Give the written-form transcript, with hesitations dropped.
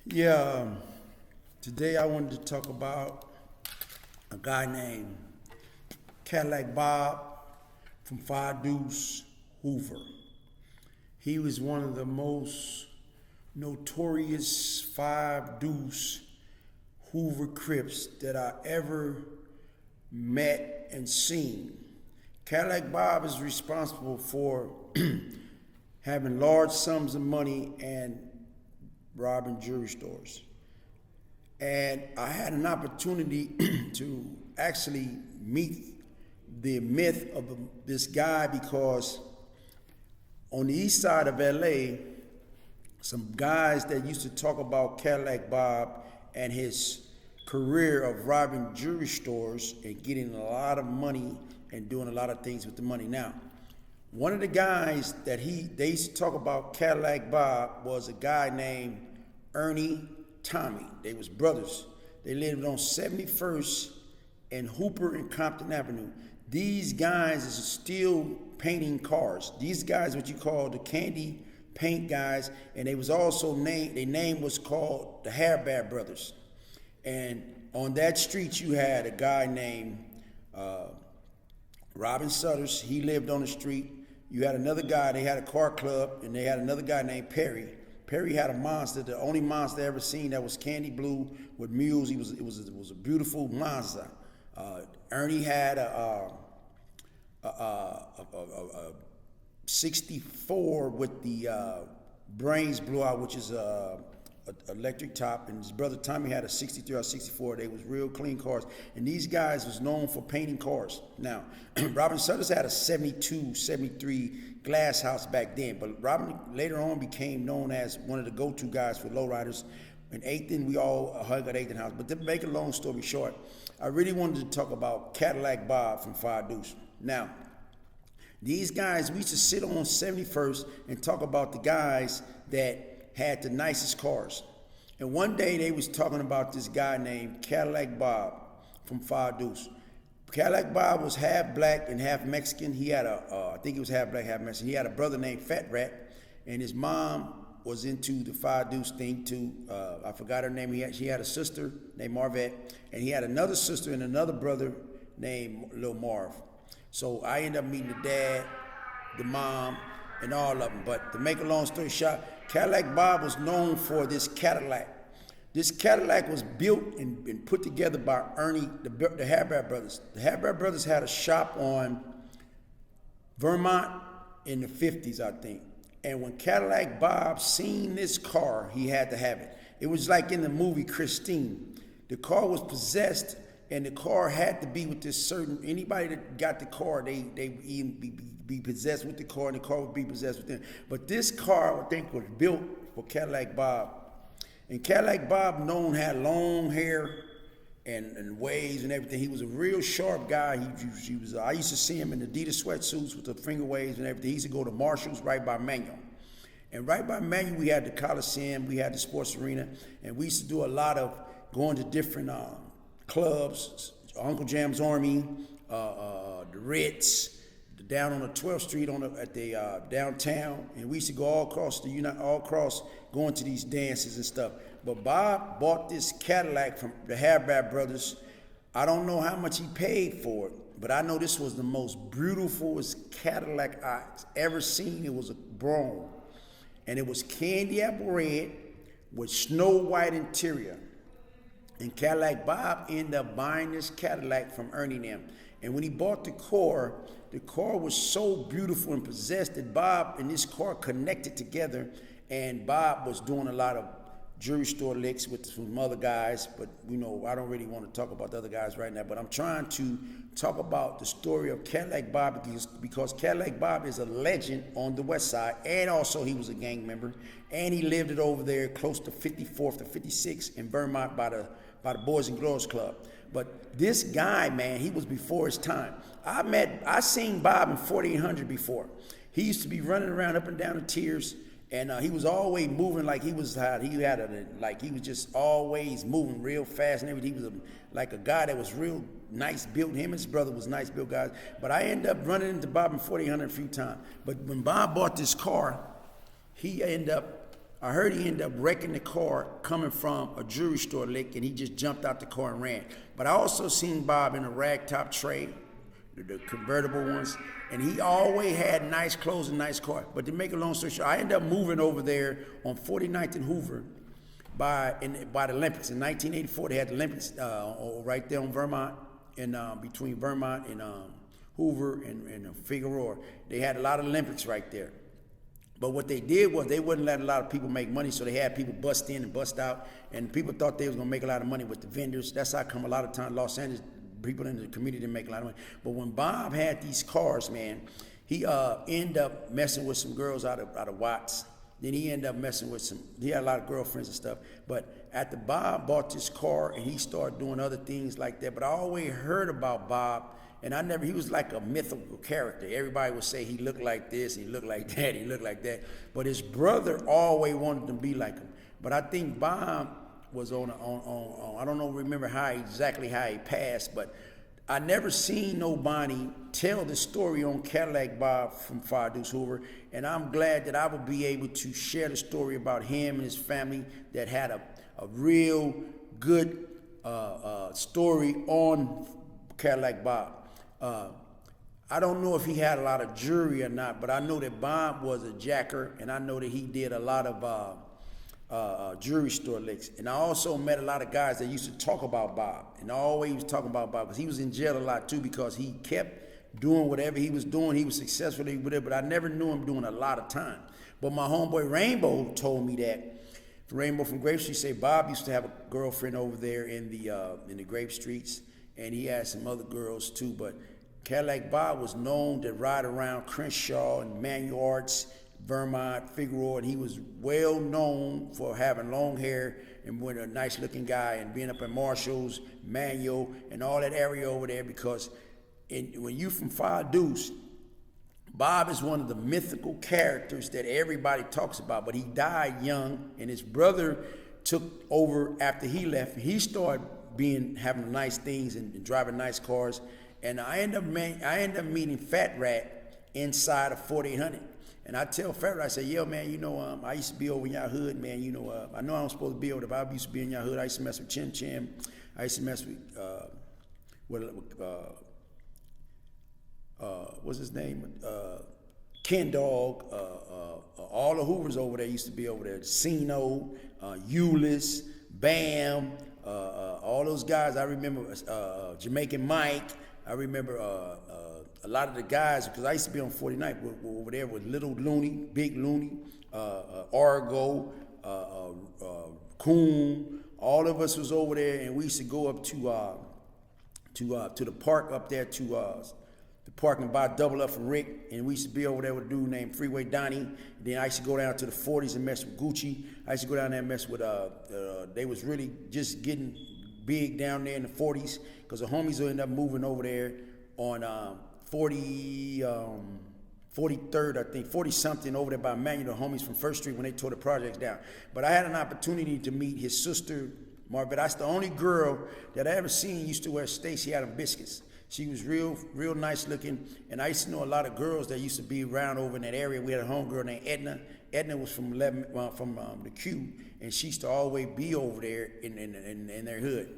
Yeah, today I wanted to talk about a guy named Cadillac Bob from Duece Hoover. He was one of the most notorious Duece Hoover Crips that I ever met and seen. Cadillac Bob is responsible for having large sums of money and robbing jewelry stores. And I had an opportunity to actually meet the myth of this guy because on the east side of LA, some guys that used to talk about Cadillac Bob and his career of robbing jewelry stores and getting a lot of money and doing a lot of things with the money. Now, one of the guys that they used to talk about Cadillac Bob was a guy named Ernie Tommy. They was brothers. They lived on 71st and Hooper and Compton Avenue. These guys is still painting cars. These guys, what you call the candy paint guys, and they was also named, their name was called the Hairband Brothers. And on that street you had a guy named Robin Sutters. He lived on the street. You had another guy, they had a car club, and they had another guy named Perry. Perry had a monster, the only monster I ever seen that was candy blue with mules. It was a beautiful monster. Ernie had a 64 with the brains blew out, which is a electric top, and his brother Tommy had a 63 or 64. They was real clean cars, and these guys was known for painting cars. Now, Robin Sutters had a 72, 73 glass house back then, but Robin later on became known as one of the go-to guys for lowriders. In 8th, we all hung at 8th house. But to make a long story short, I really wanted to talk about Cadillac Bob from Duece. Now, these guys, we used to sit on 71st and talk about the guys that had the nicest cars. And one day they was talking about this guy named Cadillac Bob from Duece. Cadillac Bob was half black and half Mexican. He had I think he was half black, half Mexican. He had a brother named Fat Rat, and his mom was into the Duece thing too. I forgot her name. She had a sister named Marvette, and he had another sister and another brother named Lil Marv. So I ended up meeting the dad, the mom, and all of them. But to make a long story short, Cadillac Bob was known for this Cadillac. This Cadillac was built and put together by Ernie, the Hairband Brothers. The Hairband Brothers had a shop on Vermont in the 50s, I think. And when Cadillac Bob seen this car, he had to have it. It was like in the movie Christine. The car was possessed, and the car had to be with this certain, anybody that got the car, they be possessed with the car, and the car would be possessed with them. But this car, I think, was built for Cadillac Bob. And Cadillac Bob had long hair and waves and everything. He was a real sharp guy. I used to see him in Adidas sweatsuits with the finger waves and everything. He used to go to Marshall's right by Manual. And right by Manual, we had the Coliseum, we had the sports arena, and we used to do a lot of going to different clubs, Uncle Jam's Army, the Ritz, down on the 12th Street at the downtown, and we used to go all across going to these dances and stuff. But Bob bought this Cadillac from the Hairband Brothers. I don't know how much he paid for it, but I know this was the most beautiful Cadillac I ever seen. It was a brougham, and it was candy apple red with snow white interior. And Cadillac Bob ended up buying this Cadillac from Ernie and them. And when he bought the car was so beautiful and possessed that Bob and this car connected together, and Bob was doing a lot of jewelry store licks with some other guys, but I don't really want to talk about the other guys right now, but I'm trying to talk about the story of Cadillac Bob because Cadillac Bob is a legend on the west side, and also he was a gang member, and he lived it over there close to 54th to 56 in Vermont by the Boys and Girls Club. But this guy, man, he was before his time. I seen Bob in 4800 before. He used to be running around up and down the tiers, and he was always moving like he was just always moving real fast and everything. He was like a guy that was real nice built. Him and his brother was nice built guys. But I ended up running into Bob in 4800 a few times. But when Bob bought this car, he ended up I heard he ended up wrecking the car coming from a jewelry store lick, and he just jumped out the car and ran. But I also seen Bob in a ragtop tray, the convertible ones, and he always had nice clothes and nice car. But to make a long story short, I ended up moving over there on 49th and Hoover by the Olympics. In 1984, they had the Olympics right there on Vermont, and between Vermont and Hoover and Figueroa. They had a lot of Olympics right there. But what they did was they wouldn't let a lot of people make money, so they had people bust in and bust out, and people thought they was gonna make a lot of money with the vendors. That's how come a lot of times Los Angeles people in the community didn't make a lot of money. But when Bob had these cars, man, he ended up messing with some girls out of Watts. Then he ended up messing with he had a lot of girlfriends and stuff. But after Bob bought this car and he started doing other things like that, but I always heard about Bob. And he was like a mythical character. Everybody would say he looked like this, he looked like that, he looked like that. But his brother always wanted to be like him. But I think Bob was on I don't know, remember exactly how he passed, but I never seen nobody tell the story on Cadillac Bob from Duece Hoover. And I'm glad that I will be able to share the story about him and his family that had a real good story on Cadillac Bob. I don't know if he had a lot of jewelry or not, but I know that Bob was a jacker, and I know that he did a lot of jewelry store licks. And I also met a lot of guys that used to talk about Bob, and always was talking about Bob, because he was in jail a lot too, because he kept doing whatever he was doing. He was successful with it, but I never knew him doing a lot of time. But my homeboy Rainbow told me that. Rainbow from Grape Street said Bob used to have a girlfriend over there in the Grape Streets, and he had some other girls too. But Cadillac Bob was known to ride around Crenshaw and Manual Arts, Vermont, Figueroa, and he was well known for having long hair and being a nice looking guy and being up at Marshall's, Manual, and all that area over there, because when you from Duece, Bob is one of the mythical characters that everybody talks about, but he died young, and his brother took over after he left. He started having nice things and driving nice cars, and I end up meeting Fat Rat inside of 4800. And I tell Fat Rat, I say, yo, man, I used to be over in y'all hood, man. I know I'm supposed to be over there, but I used to be in y'all hood. I used to mess with Chin Chin. I used to mess with what's his name? Ken Dog. All the Hoovers over there used to be over there. Cino, Euless, Bam. All those guys, I remember Jamaican Mike. I remember a lot of the guys, because I used to be on 49th were over there with Little Looney, Big Looney, Argo, Coon. All of us was over there, and we used to go up to the park up there to the park and buy double up for Rick, and we used to be over there with a dude named Freeway Donnie. Then I used to go down to the 40s and mess with Gucci. I used to go down there and mess with, they was really just getting big down there in the 40s, because the homies will end up moving over there on 43rd, I think, 40-something over there by Manual, the homies from First Street when they tore the projects down. But I had an opportunity to meet his sister, Margaret. That's the only girl that I ever seen used to wear Stacy Adams biscuits. She was real nice looking, and I used to know a lot of girls that used to be around over in that area. We had a homegirl named Edna. Edna was from the Q, and she used to always be over there in their hood.